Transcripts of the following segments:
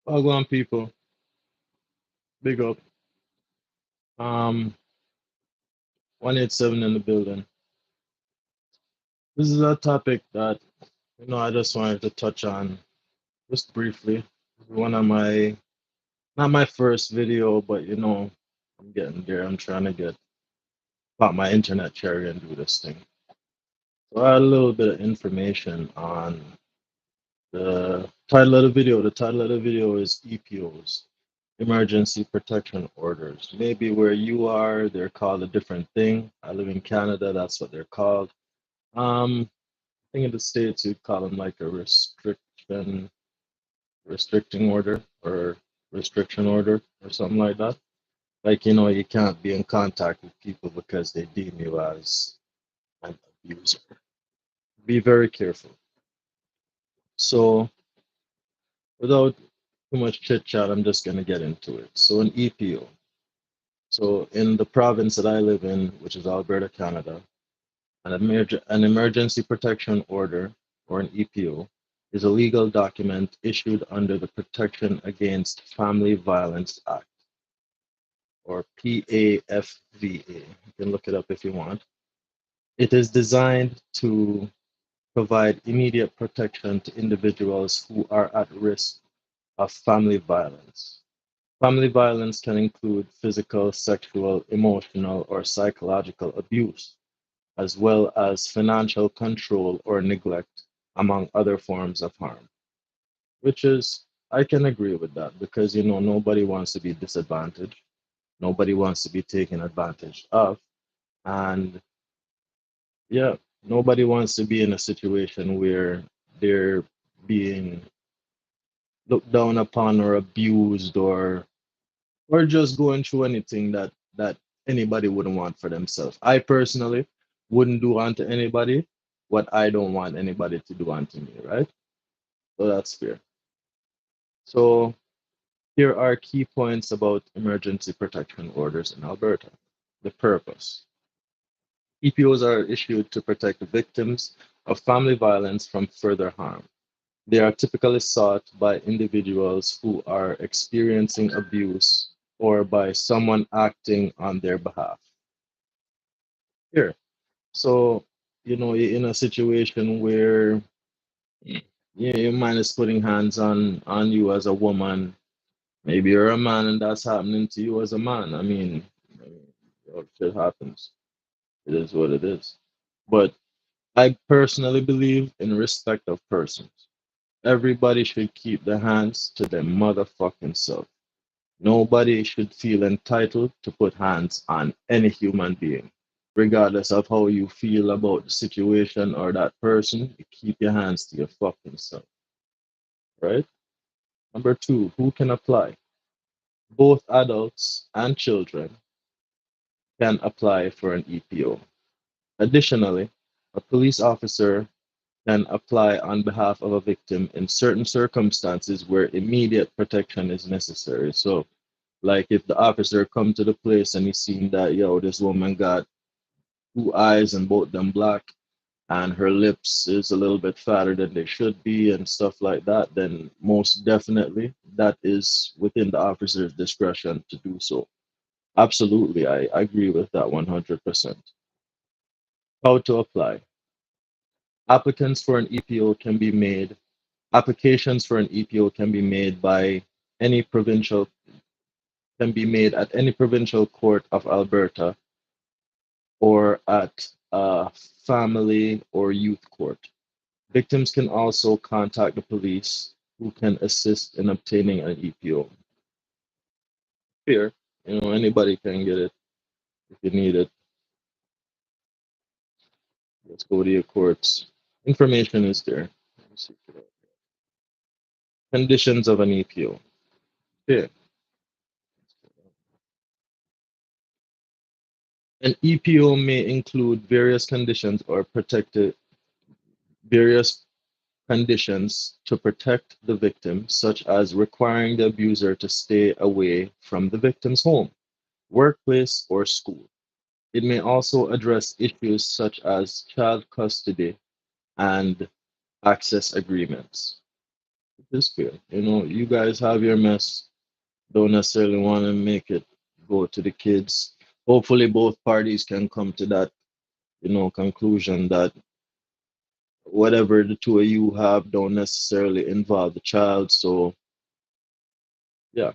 Wagwan people, big up. Um, 187 in the building. This is a topic that I just wanted to touch on just briefly. One of my not my first video, but I'm getting there. I'm trying to get pop my internet cherry and do this thing. So I had a little bit of information on the title of the video. The title of the video is EPOs, Emergency Protection Orders. Maybe where you are, they're called a different thing. I live in Canada, that's what they're called. I think in the States you'd call them like a restricting order or restriction order or something like that. Like, you can't be in contact with people because they deem you as an abuser. Be very careful. So, without too much chit chat, I'm just going to get into it. So, an EPO. So, in the province that I live in, which is Alberta, Canada, an emergency protection order, or an EPO, is a legal document issued under the Protection Against Family Violence Act, or PAFVA. You can look it up if you want. It is designed to provide immediate protection to individuals who are at risk of family violence. Family violence can include physical, sexual, emotional, or psychological abuse, as well as financial control or neglect, among other forms of harm. Which is, I can agree with that because, nobody wants to be disadvantaged. Nobody wants to be taken advantage of. And yeah, nobody wants to be in a situation where they're being looked down upon or abused or just going through anything that anybody wouldn't want for themselves. I personally wouldn't do unto anybody what I don't want anybody to do unto me, right? So that's fair. So here are key points about emergency protection orders in Alberta. The purpose. EPOs are issued to protect victims of family violence from further harm. They are typically sought by individuals who are experiencing abuse or by someone acting on their behalf. Here, so you're in a situation where your man is putting hands on you as a woman. Maybe you're a man and that's happening to you as a man. Shit happens. It is what it is. But I personally believe in respect of persons. Everybody should keep their hands to their motherfucking self. Nobody should feel entitled to put hands on any human being. Regardless of how you feel about the situation or that person, you keep your hands to your fucking self, right? Number two, who can apply? Both adults and children can apply for an EPO. Additionally, a police officer can apply on behalf of a victim in certain circumstances where immediate protection is necessary. So, like if the officer come to the place and he seen that this woman got two eyes and both them black, and her lips is a little bit fatter than they should be and stuff like that, then most definitely that is within the officer's discretion to do so. Absolutely, I agree with that 100%. How to apply? Applicants for an EPO can be made Applications for an EPO any provincial can be made at any provincial court of Alberta or at a family or youth court. Victims can also contact the police who can assist in obtaining an EPO. Here, anybody can get it if you need it. Let's go to your courts. Information is there. Let me see. Conditions of an EPO. Here, an EPO may include various conditions to protect the victim, such as requiring the abuser to stay away from the victim's home, workplace, or school. It may also address issues such as child custody and access agreements. It's fair. You know, you guys have your mess. Don't necessarily want to make it go to the kids. Hopefully, both parties can come to that, conclusion that whatever the two of you have don't necessarily involve the child. So, yeah,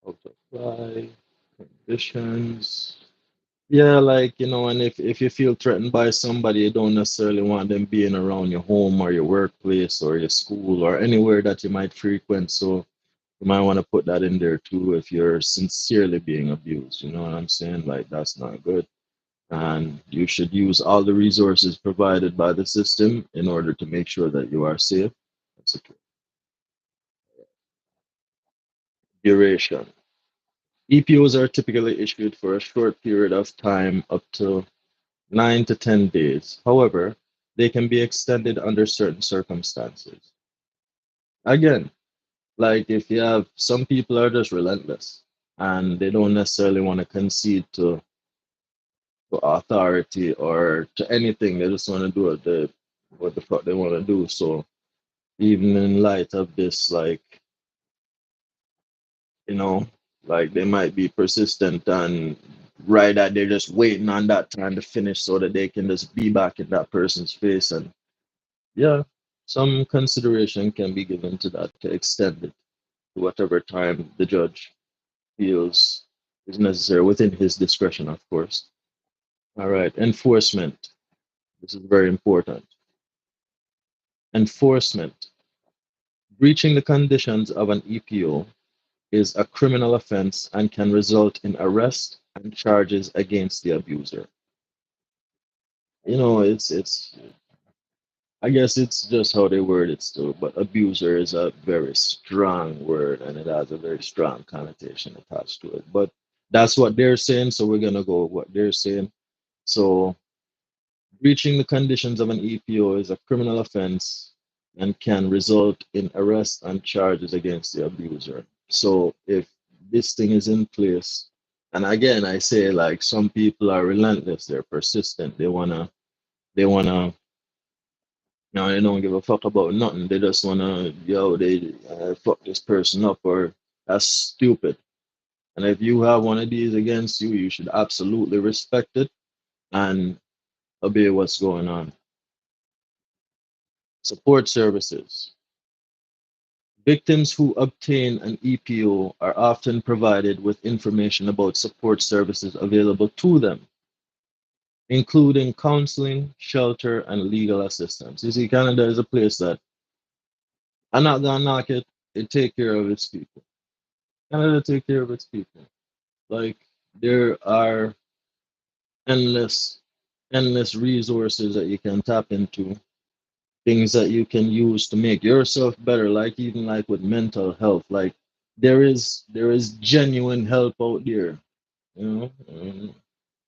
apply conditions. Yeah, like, and if you feel threatened by somebody, you don't necessarily want them being around your home or your workplace or your school or anywhere that you might frequent. So you might want to put that in there too if you're sincerely being abused. You know what I'm saying? Like, that's not good. And you should use all the resources provided by the system in order to make sure that you are safe. That's a duration. EPOs are typically issued for a short period of time, up to 9 to 10 days. However, they can be extended under certain circumstances. Again, like if you have some people are just relentless and they don't necessarily want to concede to authority or to anything. They just want to do what the fuck they want to do. So even in light of this, like, you know, like they might be persistent and right that they're just waiting on that time to finish so that they can just be back in that person's face. And yeah, some consideration can be given to that to extend it to whatever time the judge feels is necessary within his discretion, of course. All right, enforcement. This is very important. Enforcement. Breaching the conditions of an EPO is a criminal offense and can result in arrest and charges against the abuser. It's I guess it's just how they word it still, but abuser is a very strong word and it has a very strong connotation attached to it. But that's what they're saying, so we're gonna go with what they're saying. So breaching the conditions of an EPO is a criminal offense and can result in arrest and charges against the abuser. So if this thing is in place, and again, I say like some people are relentless, they're persistent, they wanna, they don't give a fuck about nothing. They just wanna, they fuck this person up, or that's stupid. And if you have one of these against you, you should absolutely respect it and obey what's going on. Support services. Victims who obtain an EPO are often provided with information about support services available to them, including counseling, shelter, and legal assistance. You see, Canada is a place that I'm not gonna knock it. It take care of its people. Canada take care of its people. Like there are endless, endless resources that you can tap into, things that you can use to make yourself better, like even like with mental health. Like there is genuine help out there, you know.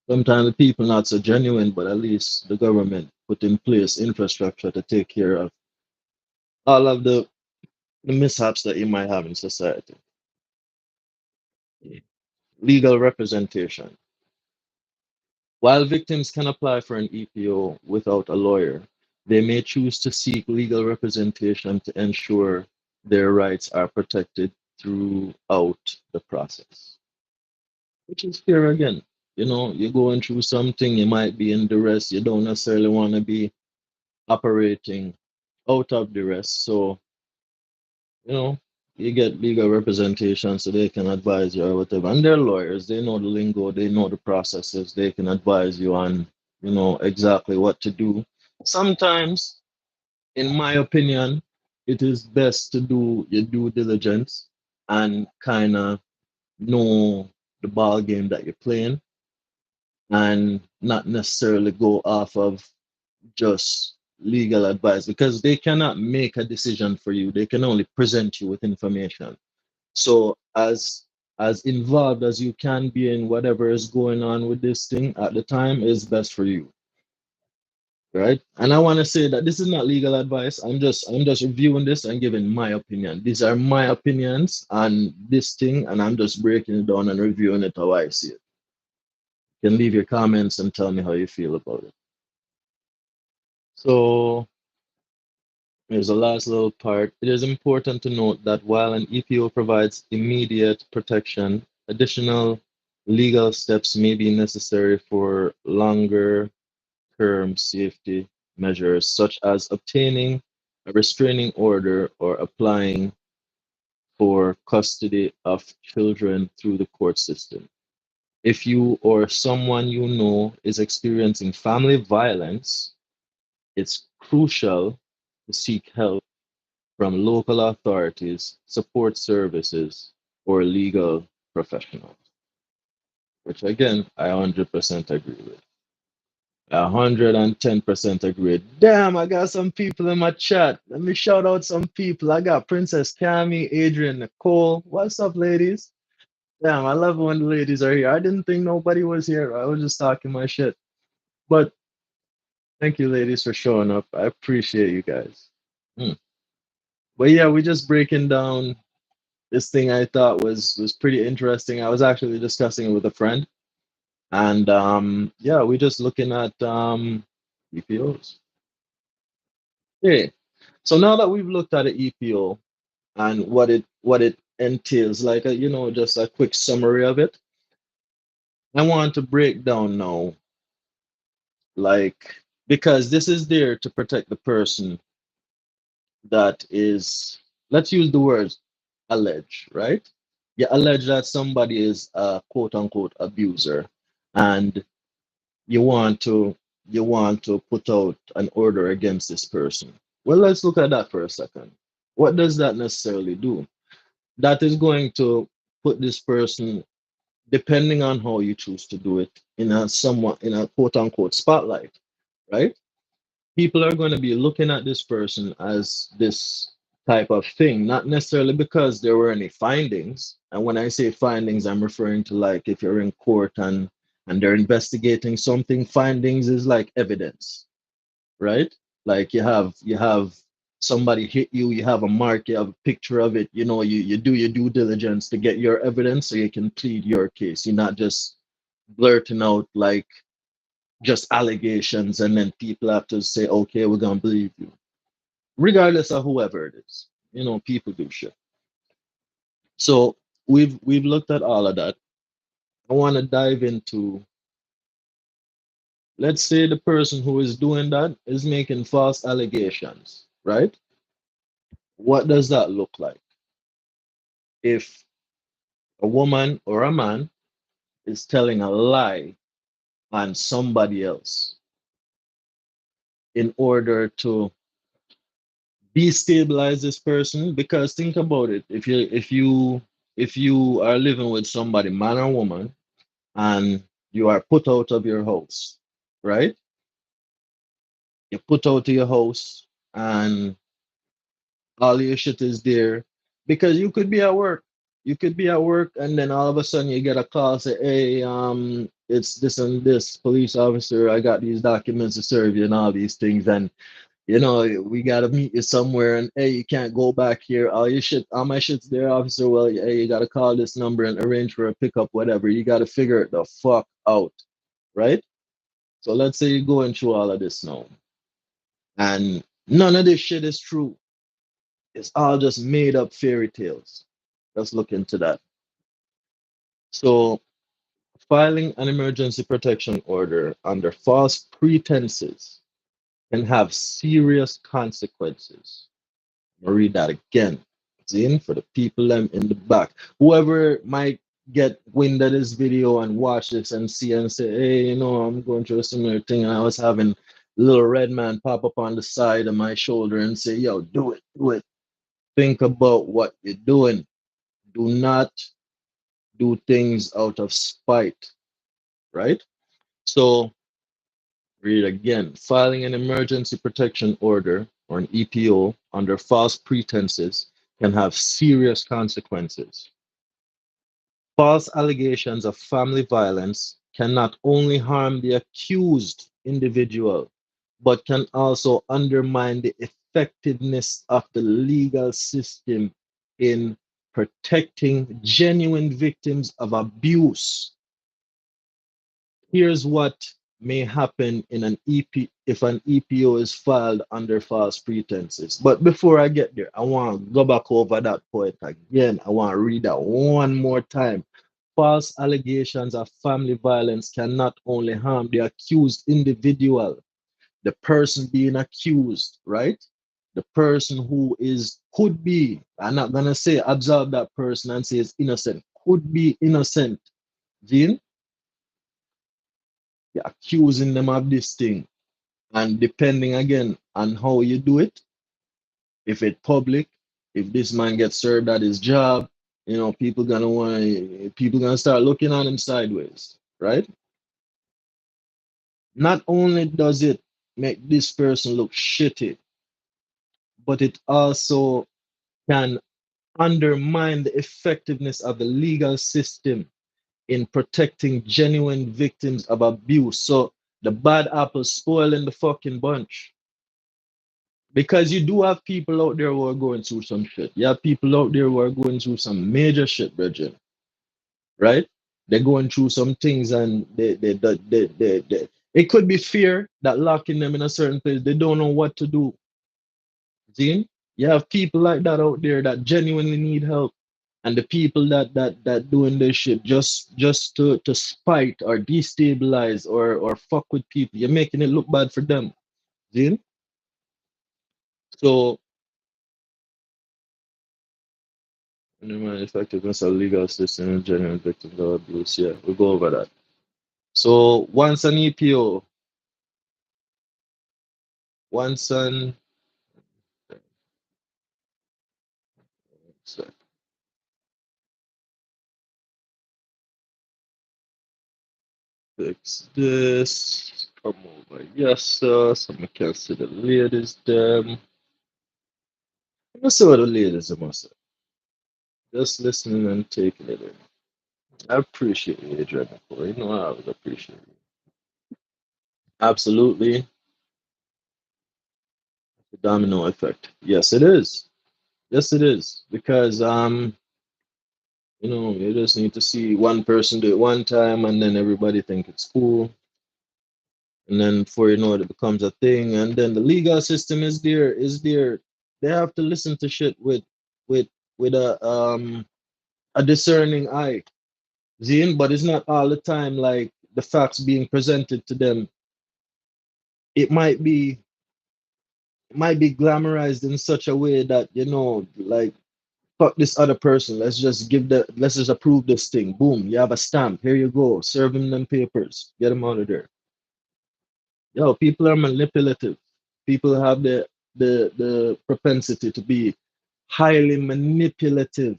Sometimes the people not so genuine, but at least the government put in place infrastructure to take care of all of the mishaps that you might have in society. Legal representation. While victims can apply for an EPO without a lawyer, they may choose to seek legal representation to ensure their rights are protected throughout the process, which is fair again. You're going through something, you might be in duress, you don't necessarily want to be operating out of duress. So, you know, you get legal representation so they can advise you or whatever. And they're lawyers, they know the lingo, they know the processes, they can advise you on, exactly what to do. Sometimes, in my opinion, it is best to do your due diligence and kind of know the ball game that you're playing and not necessarily go off of just legal advice because they cannot make a decision for you. They can only present you with information. So as involved as you can be in whatever is going on with this thing at the time is best for you, right? And I want to say that this is not legal advice. I'm just reviewing this and giving my opinion. These are my opinions on this thing, and I'm just breaking it down and reviewing it how I see it. You can leave your comments and tell me how you feel about it. So here's the last little part. It is important to note that while an EPO provides immediate protection, additional legal steps may be necessary for longer term safety measures, such as obtaining a restraining order or applying for custody of children through the court system. If you or someone you know is experiencing family violence, it's crucial to seek help from local authorities, support services, or legal professionals, which again, I 100% agree with. 110% agree. Damn, I got some people in my chat. Let me shout out some people. I got Princess Cami, Adrian, Nicole. What's up, ladies? Damn, I love when the ladies are here. I didn't think nobody was here. I was just talking my shit. But thank you, ladies, for showing up. I appreciate you guys. Hmm. But yeah, we just breaking down this thing I thought was pretty interesting. I was actually discussing it with a friend, and yeah, we're just looking at EPOs. Yeah. So now that we've looked at the EPO and what it entails, like just a quick summary of it, I want to break down now, like because this is there to protect the person that is, let's use the words allege, right? You allege that somebody is a quote unquote abuser, and you want to you want to put out an order against this person. Well, let's look at that for a second. What does that necessarily do? That is going to put this person, depending on how you choose to do it, in a somewhat in a quote unquote spotlight, right? People are going to be looking at this person as this type of thing, not necessarily because there were any findings. And when I say findings, I'm referring to like if you're in court and they're investigating something, findings is like evidence, right? Like you have somebody hit you, you have a mark, you have a picture of it, you do your due diligence to get your evidence so you can plead your case. You're not just blurting out like just allegations and then people have to say, okay, we're gonna believe you, regardless of whoever it is. People do shit. So we've looked at all of that. I want to dive into, let's say the person who is doing that is making false allegations, right? What does that look like? If a woman or a man is telling a lie on somebody else in order to destabilize this person, because think about it, if you are living with somebody, man or woman, and you are put out of your house, right? You put out of your house and all your shit is there, because you could be at work. You could be at work and then all of a sudden you get a call say, hey, it's this and this police officer, I got these documents to serve you and all these things, and we gotta meet you somewhere, and hey, you can't go back here. All my shit's there, officer. Well, hey, you gotta call this number and arrange for a pickup, whatever. You gotta figure it the fuck out, right? So let's say you're going through all of this now, and none of this shit is true. It's all just made up fairy tales. Let's look into that. So filing an emergency protection order under false pretenses can have serious consequences. I'll read that again. It's in for the people them in the back. Whoever might get wind of this video and watch this and see and say, hey, I'm going through a similar thing. And I was having a little red man pop up on the side of my shoulder and say, yo, do it, do it. Think about what you're doing. Do not do things out of spite, right? So read it again. Filing an emergency protection order or an EPO under false pretenses can have serious consequences. False allegations of family violence can not only harm the accused individual, but can also undermine the effectiveness of the legal system in protecting genuine victims of abuse. Here's what may happen in an EP if an EPO is filed under false pretenses. But before I get there, I want to go back over that point again. I want to read that one more time. False allegations of family violence can not only harm the accused individual, the person being accused, right? The person who is could be, I'm not gonna say absolve that person and say is innocent, could be innocent. Gene, you're accusing them of this thing. And depending again on how you do it, if it's public, if this man gets served at his job, people gonna start looking at him sideways, right? Not only does it make this person look shitty, but it also can undermine the effectiveness of the legal system in protecting genuine victims of abuse. So the bad apple spoiling the fucking bunch. Because you do have people out there who are going through some shit. You have people out there who are going through some major shit, Bridget, right? They're going through some things and it could be fear that locking them in a certain place. They don't know what to do. See? You have people like that out there that genuinely need help. And the people that doing this shit just to spite or destabilize or fuck with people, you're making it look bad for them. See? So minimize effectiveness of legal system and genuine victims of abuse. Yeah, we'll go over that. So once an EPO, once an so fix this. Come over. Yes, sir. Some can see the ladies them. Let's see what the ladies must say. Just listening and taking it in. I appreciate you, Adrian. You know I always appreciate you. Absolutely. The domino effect. Yes, it is. Yes, it is. Because you just need to see one person do it one time and then everybody think it's cool. And then before you know it, it becomes a thing. And then the legal system is there. They have to listen to shit with with a discerning eye. Zine, but it's not all the time like the facts being presented to them. It might be glamorized in such a way that, like fuck this other person. Let's just approve this thing. Boom, you have a stamp. Here you go. Serve him them papers. Get him out of there. Yo, people are manipulative. People have the propensity to be highly manipulative.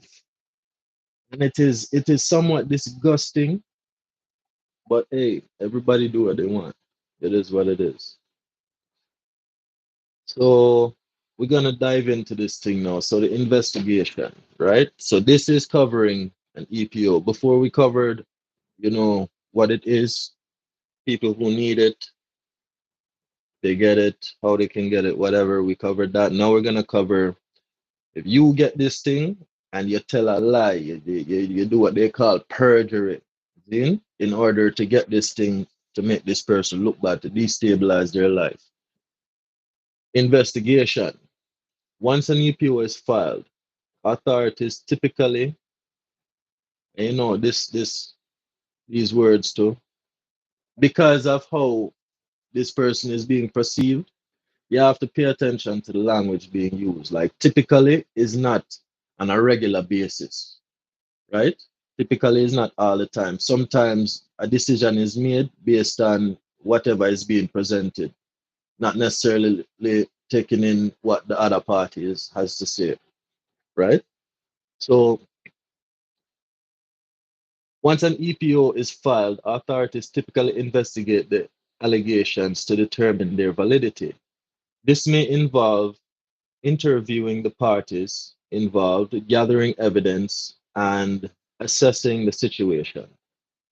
And it is somewhat disgusting, but hey, everybody do what they want. It is what it is. So we're gonna dive into this thing now. So the investigation, right? So this is covering an EPO. Before we covered, what it is, people who need it, they get it, how they can get it, whatever. We covered that. Now we're gonna cover if you get this thing and you tell a lie, you do what they call perjury, in order to get this thing to make this person look bad, to destabilize their life. Investigation. Once an EPO is filed, authorities typically, these words too, because of how this person is being perceived, you have to pay attention to the language being used. Like typically is not on a regular basis, right? Typically is not all the time. Sometimes a decision is made based on whatever is being presented, not necessarily taking in what the other party has to say, right? So once an EPO is filed, authorities typically investigate the allegations to determine their validity. This may involve interviewing the parties involved, gathering evidence, and assessing the situation,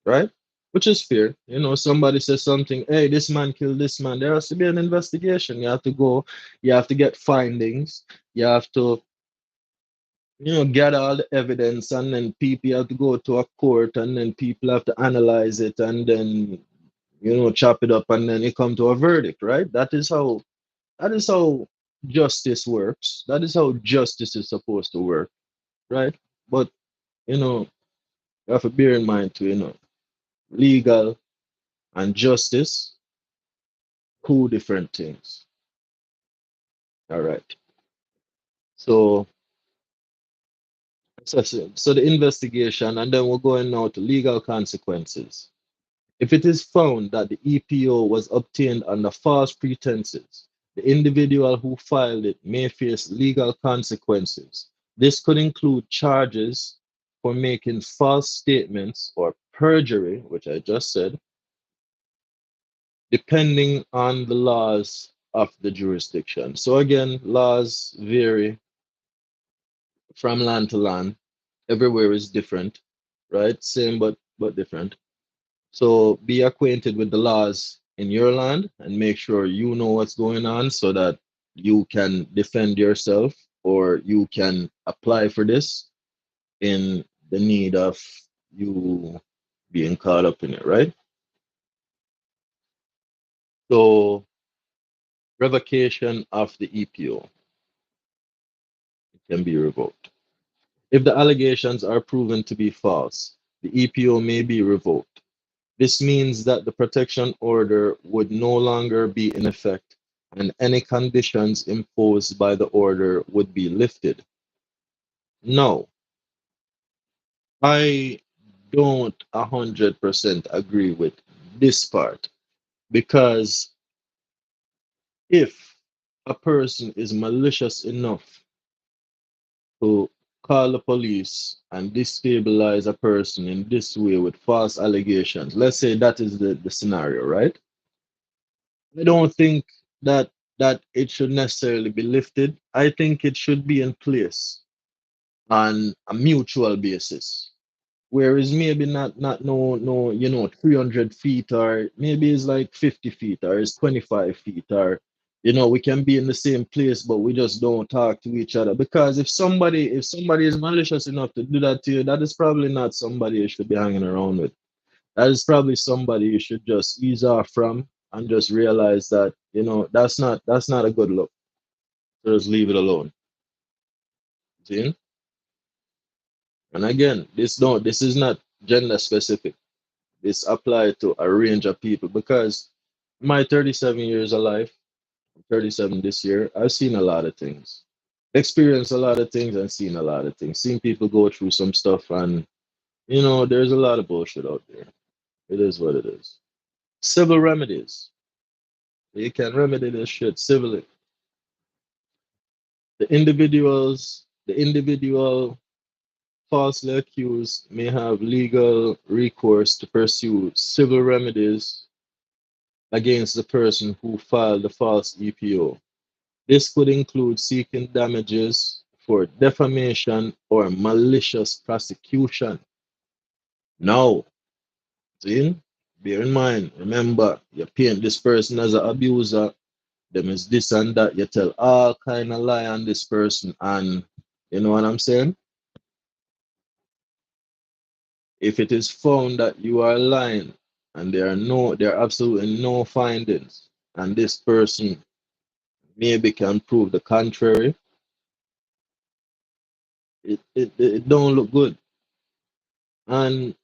right? Which is fair. Somebody says something, hey, this man killed this man. There has to be an investigation. You have to go, you have to get findings, you have to, gather all the evidence, and then people have to go to a court, and then people have to analyze it, and then chop it up, and then you come to a verdict, right? That is how justice works. That is how justice is supposed to work, right? But you know, you have to bear in mind too, legal and justice, two different things. All right. So so the investigation, and then we're going now to legal consequences. If it is found that the EPO was obtained under false pretenses, the individual who filed it may face legal consequences. This could include charges for making false statements or perjury, which I just said, depending on the laws of the jurisdiction. So, again, laws vary from land to land. Everywhere is different, right? Same but different. So be acquainted with the laws in your land and make sure you know what's going on so that you can defend yourself or you can apply for this in the need of you being caught up in it, right? So revocation of the EPO can be revoked. If the allegations are proven to be false, the EPO may be revoked. This means that the protection order would no longer be in effect and any conditions imposed by the order would be lifted. No, I don't 100% agree with this part because if a person is malicious enough to call the police and destabilize a person in this way with false allegations, let's say that is the scenario, right? I don't think that it should necessarily be lifted. I think it should be in place on a mutual basis. Whereas maybe not no 300 feet or maybe it's like 50 feet or it's 25 feet or we can be in the same place but we just don't talk to each other because if somebody is malicious enough to do that to you, that is probably not somebody you should be hanging around with. That is probably somebody you should just ease off from and just realize that that's not a good look. So just leave it alone. See? And again, this is not gender specific. This apply to a range of people because my 37 years of life, I'm 37 this year, I've seen a lot of things. Experienced a lot of things and seen a lot of things. Seen people go through some stuff and there's a lot of bullshit out there. It is what it is. Civil remedies. You can remedy this shit civilly. The individual falsely accused may have legal recourse to pursue civil remedies against the person who filed the false EPO. This could include seeking damages for defamation or malicious prosecution. Now, see, bear in mind, remember, you paint this person as an abuser, them is this and that, you tell all kind of lie on this person, and you know what I'm saying? If it is found that you are lying and there are absolutely no findings, and this person maybe can prove the contrary, it don't look good. And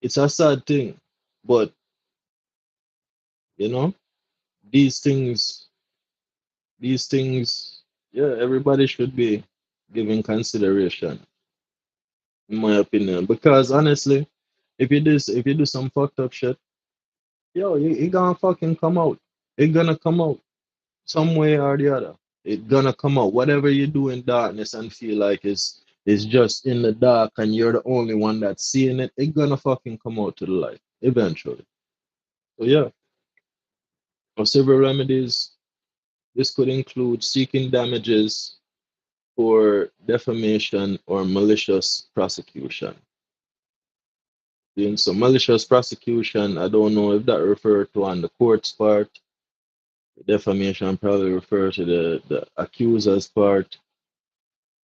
it's a sad thing. But you know, these things, these things, yeah, everybody should be giving consideration, in my opinion. Because honestly, if you do some fucked up shit, yo, it gonna fucking come out. It gonna come out some way or the other. It gonna come out. Whatever you do in darkness and feel like it's just in the dark and you're the only one that's seeing it, it gonna fucking come out to the light eventually. So yeah, for civil remedies, this could include seeking damages for defamation or malicious prosecution. So malicious prosecution, I don't know if that refers to on the court's part. Defamation probably refers to the accuser's part.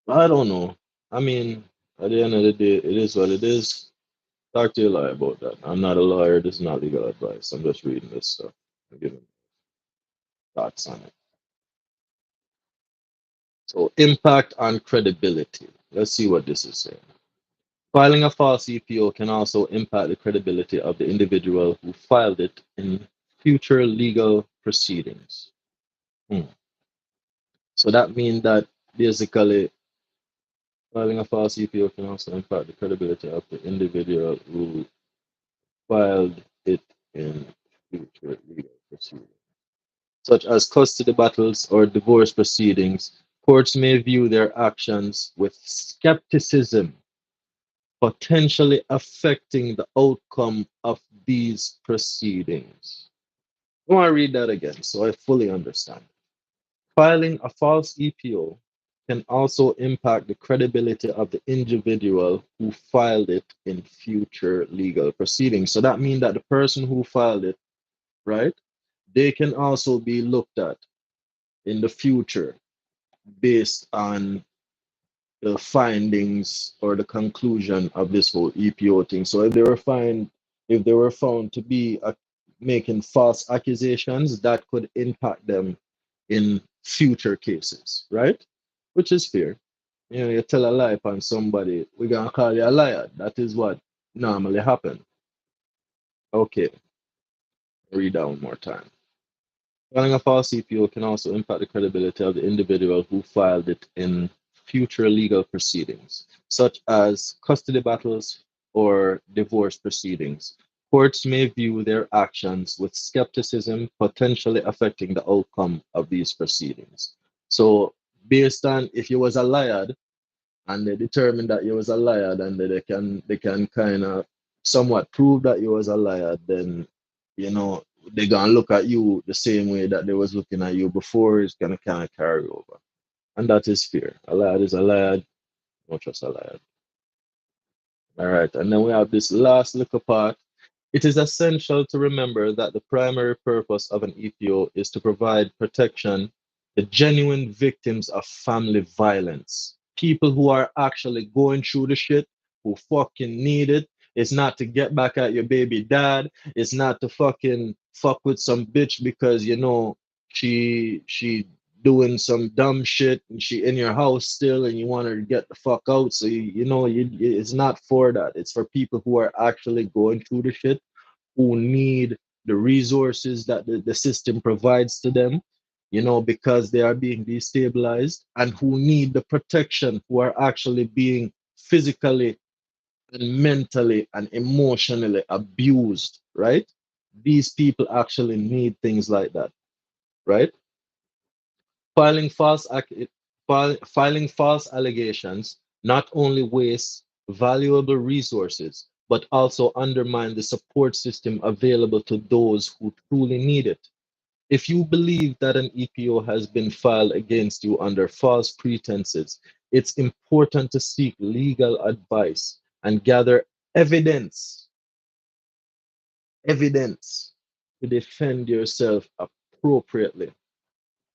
I don't know. I mean, at the end of the day, it is what it is. Talk to your lawyer about that. I'm not a lawyer. This is not legal advice. I'm just reading this stuff and giving thoughts on it. So, impact on credibility. Let's see what this is saying. Filing a false E.P.O can also impact the credibility of the individual who filed it in future legal proceedings. Hmm. So that means that basically filing a false E.P.O can also impact the credibility of the individual who filed it in future legal proceedings, such as custody battles or divorce proceedings. Courts may view their actions with skepticism, potentially affecting the outcome of these proceedings. I want to read that again so I fully understand. Filing a false E.P.O can also impact the credibility of the individual who filed it in future legal proceedings. So that means that the person who filed it, right, they can also be looked at in the future based on the findings or the conclusion of this whole E.P.O thing. So if they were found to be making false accusations, that could impact them in future cases, right? Which is fair. You know, you tell a lie upon somebody, we're gonna call you a liar. That is what normally happen. Okay, read that one more time. Filing a false CPO can also impact the credibility of the individual who filed it in future legal proceedings, such as custody battles or divorce proceedings. Courts may view their actions with skepticism, potentially affecting the outcome of these proceedings. So, based on if you was a liar and they determine that you was a liar, then they can kind of somewhat prove that you was a liar, then you know they're gonna look at you the same way that they was looking at you before. It's gonna kind of carry over, and that is fair. A liar is a liar. Not just a liar. All right, and then we have this last little part. It is essential to remember that the primary purpose of an EPO is to provide protection to genuine victims of family violence. People who are actually going through the shit, who fucking need it. It's not to get back at your baby dad. It's not to fucking fuck with some bitch because you know she doing some dumb shit and she in your house still and you want her to get the fuck out. So it's not for that. It's for people who are actually going through the shit, who need the resources that the system provides to them, you know, because they are being destabilized, and who need the protection, who are actually being physically and mentally and emotionally abused, right? These people actually need things like that, right? Filing false filing false allegations not only wastes valuable resources but also undermine the support system available to those who truly need it. If you believe that an EPO has been filed against you under false pretenses, it's important to seek legal advice and gather evidence, evidence to defend yourself appropriately.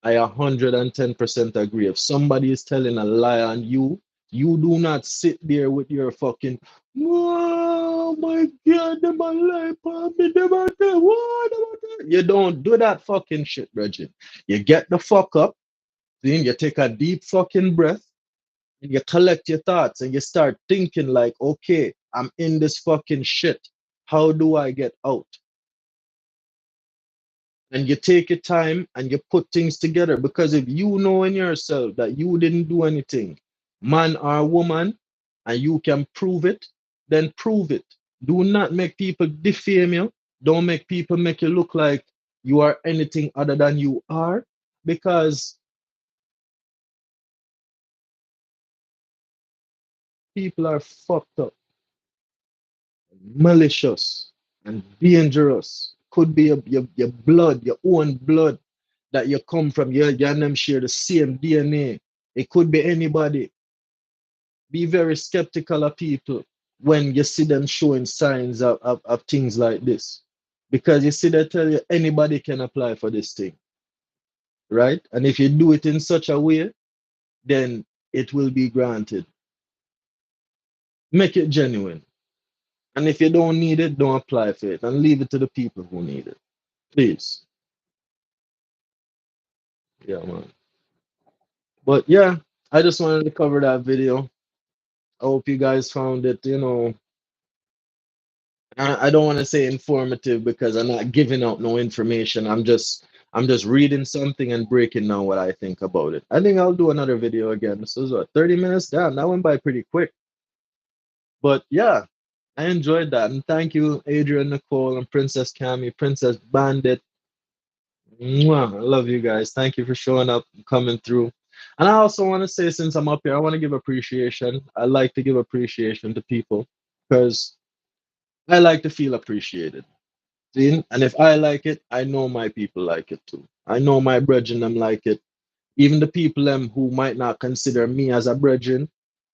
I 110% agree. If somebody is telling a lie on you, you do not sit there with your fucking, oh my God, them a lie on me, them a tell, what, them a tell." You don't do that fucking shit, Reggie. You get the fuck up, then you take a deep fucking breath, and you collect your thoughts, and you start thinking like, okay, I'm in this fucking shit. How do I get out? And you take your time and you put things together, because if you know in yourself that you didn't do anything, man or woman, and you can prove it, then prove it. Do not make people defame you. Don't make people make you look like you are anything other than you are, because people are fucked up, malicious, and dangerous. Could be your blood, your own blood that you come from. You and them share the same DNA. It could be anybody. Be very skeptical of people when you see them showing signs of things like this. Because you see, they tell you anybody can apply for this thing, right? And if you do it in such a way, then it will be granted. Make it genuine. And if you don't need it, don't apply for it and leave it to the people who need it. Please. Yeah, man. But yeah, I just wanted to cover that video. I hope you guys found it, I don't want to say informative because I'm not giving out no information. I'm just reading something and breaking down what I think about it. I think I'll do another video again. So it's what, 30 minutes? Damn, that went by pretty quick. But yeah, I enjoyed that. And thank you, Adrian, Nicole, and Princess Cami, Princess Bandit. Mwah, I love you guys. Thank you for showing up and coming through. And I also want to say, since I'm up here, I want to give appreciation. I like to give appreciation to people because I like to feel appreciated. See? And if I like it, I know my people like it too. I know my brethren them like it. Even the people them who might not consider me as a brethren,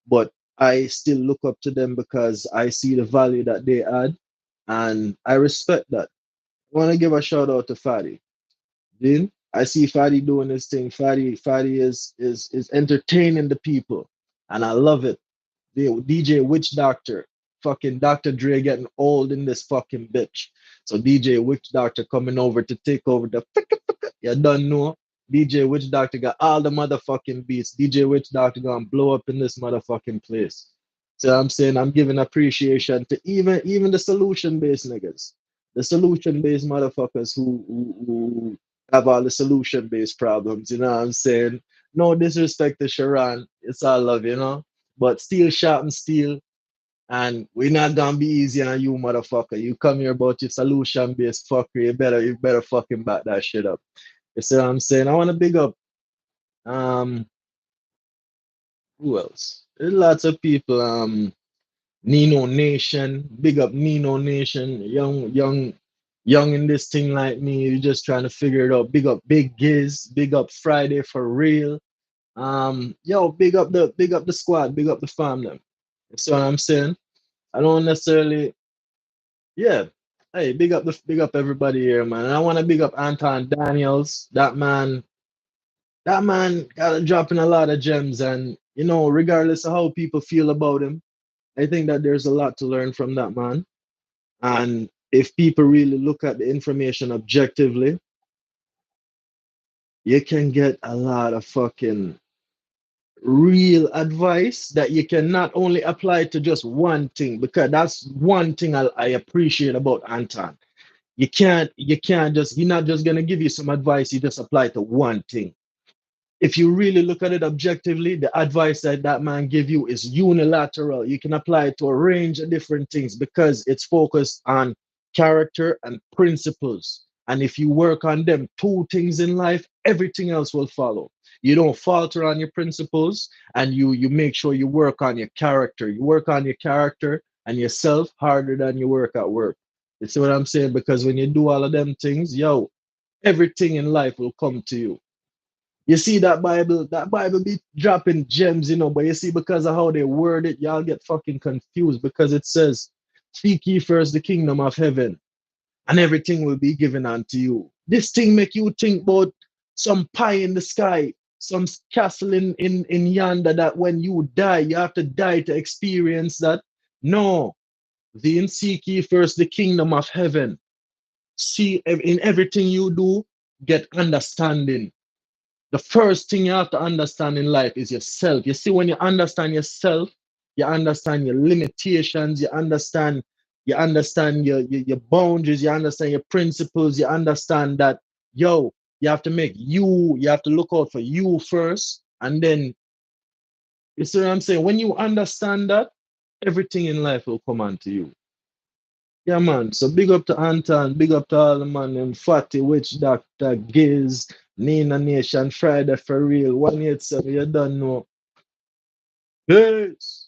but I still look up to them because I see the value that they add, and I respect that. I want to give a shout out to Fadi. Then I see Fadi doing this thing. Fadi is entertaining the people, and I love it. The DJ Witch Doctor, fucking Dr. Dre getting old in this fucking bitch. So DJ Witch Doctor coming over to take over the. You don't know. DJ Witch Doctor got all the motherfucking beats. DJ Witch Doctor gonna blow up in this motherfucking place. So I'm saying I'm giving appreciation to even the solution based niggas, the solution based motherfuckers who have all the solution based problems. You know what I'm saying? No disrespect to Sharon, it's all love, but steel sharpen steel, and we're not gonna be easy on you, motherfucker. You come here about your solution based fuckery, you better fucking back that shit up. You see what I'm saying? I wanna big up um who else? There's lots of people. Nino Nation, big up Nino Nation, young in this thing like me, you just trying to figure it out. Big up Big Giz, big up Friday for real. Yo, big up the squad, big up the family. That's what I'm saying. I don't necessarily, yeah. Hey, big up everybody here, man. And I want to big up Anton Daniels. That man got a dropping a lot of gems, and regardless of how people feel about him, I think that there's a lot to learn from that man. And if people really look at the information objectively, you can get a lot of fucking real advice that you can not only apply to just one thing, because that's one thing I appreciate about Anton. You can't just, he's not just gonna give you some advice, you just apply to one thing. If you really look at it objectively, the advice that that man give you is unilateral. You can apply it to a range of different things because it's focused on character and principles. And if you work on them two things in life, everything else will follow. You don't falter on your principles, and you make sure you work on your character. You work on your character and yourself harder than you work at work. You see what I'm saying? Because when you do all of them things, yo, everything in life will come to you. You see that Bible be dropping gems, but you see, because of how they word it, y'all get fucking confused because it says, seek ye first the kingdom of heaven, and everything will be given unto you. This thing make you think about some pie in the sky, some castle in yonder, that when you die, you have to die to experience that. No, then seek ye first the kingdom of heaven. See, in everything you do, get understanding. The first thing you have to understand in life is yourself. You see, when you understand yourself, you understand your limitations, you understand your boundaries, you understand your principles, you understand that, yo, you have to look out for you first. And then, you see what I'm saying? When you understand that, everything in life will come onto you. Yeah, man. So big up to Anton, big up to all the man, and Fatty, Witch Doctor, Giz, Nina Nation, Friday for real, 187, you don't know. Peace.